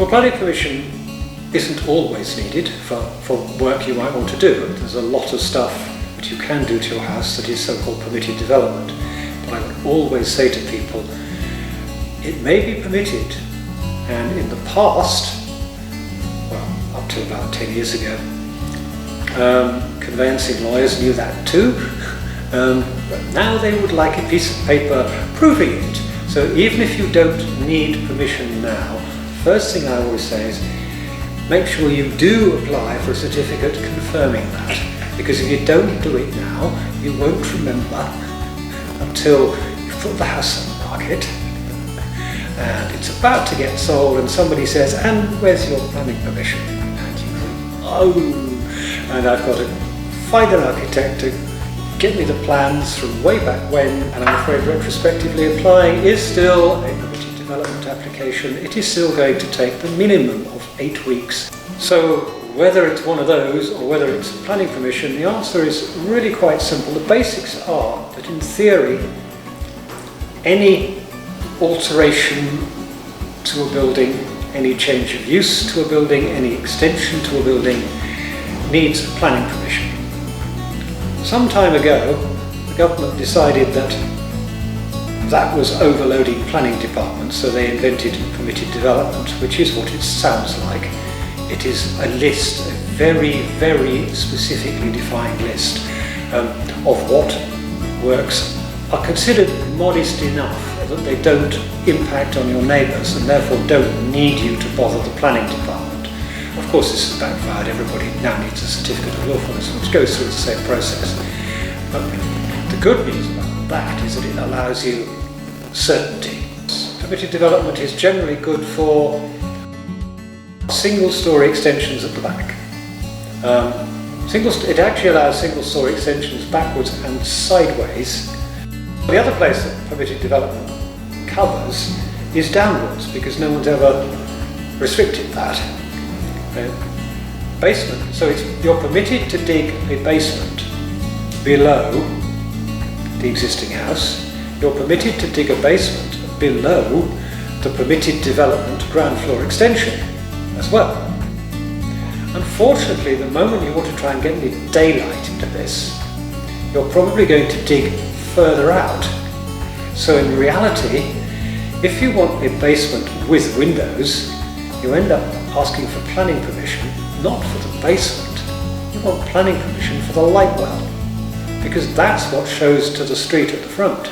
Well, planning permission isn't always needed for work you might want to do. There's a lot of stuff that you can do to your house that is so-called permitted development. But I would always say to people, it may be permitted, and in the past, well, up to about 10 years ago, conveyancing lawyers knew that too, but now they would like a piece of paper proving it. So even if you don't need permission now, first thing I always say is make sure you do apply for a certificate confirming that, because if you don't do it now, you won't remember until you've put the house on the market and it's about to get sold and somebody says, and where's your planning permission? And you think, oh, and I've got to find an architect to get me the plans from way back when, and I'm afraid retrospectively applying is still a permitted development application. It is still going to take the minimum of 8 weeks. So whether it's one of those or whether it's planning permission, the answer is really quite simple. The basics are that in theory, any alteration to a building, any change of use to a building, any extension to a building needs planning permission. Some time ago, the government decided that that was overloading planning departments, so they invented permitted development, which is what it sounds like. It is a list, a very, very specifically defined list of what works are considered modest enough that they don't impact on your neighbours and therefore don't need you to bother the planning department. Of course, this has backfired. Everybody now needs a Certificate of Lawfulness, which goes through the same process. But the good news about that is that it allows you certainty. Permitted development is generally good for single-storey extensions at the back. It actually allows single-storey extensions backwards and sideways. The other place that permitted development covers is downwards, because no one's ever restricted that. Basement, so you're permitted to dig a basement below the existing house. You're permitted to dig a basement below the permitted development ground floor extension as well. Unfortunately, the moment you want to try and get any daylight into this, you're probably going to dig further out. So in reality, if you want a basement with windows, you end up asking for planning permission, not for the basement. You want planning permission for the light well, because that's what shows to the street at the front.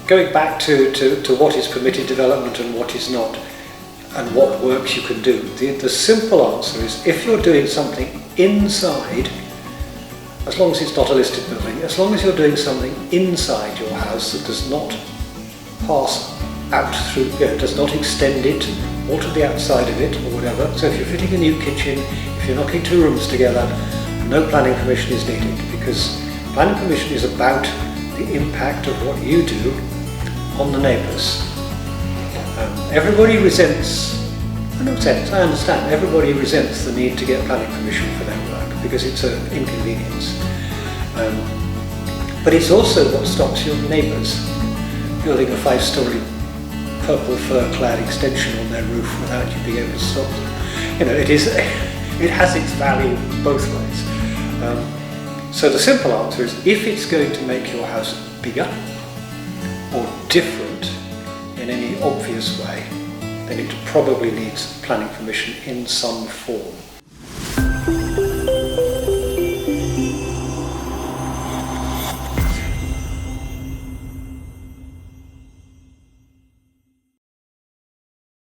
Going back to what is permitted development and what is not, and what works you can do, the simple answer is, if you're doing something inside, as long as it's not a listed building, as long as you're doing something inside your house that does not pass out through, does not extend it or to the outside of it or whatever. So if you're fitting a new kitchen, if you're knocking 2 rooms together, no planning permission is needed, because planning permission is about the impact of what you do on the neighbours. Everybody resents, I understand, everybody resents the need to get planning permission for their work because it's an inconvenience. But it's also what stops your neighbours building a 5-storey purple fir-clad extension on their roof without you being able to stop them. It has its value both ways. So the simple answer is, if it's going to make your house bigger or different in any obvious way, then it probably needs planning permission in some form.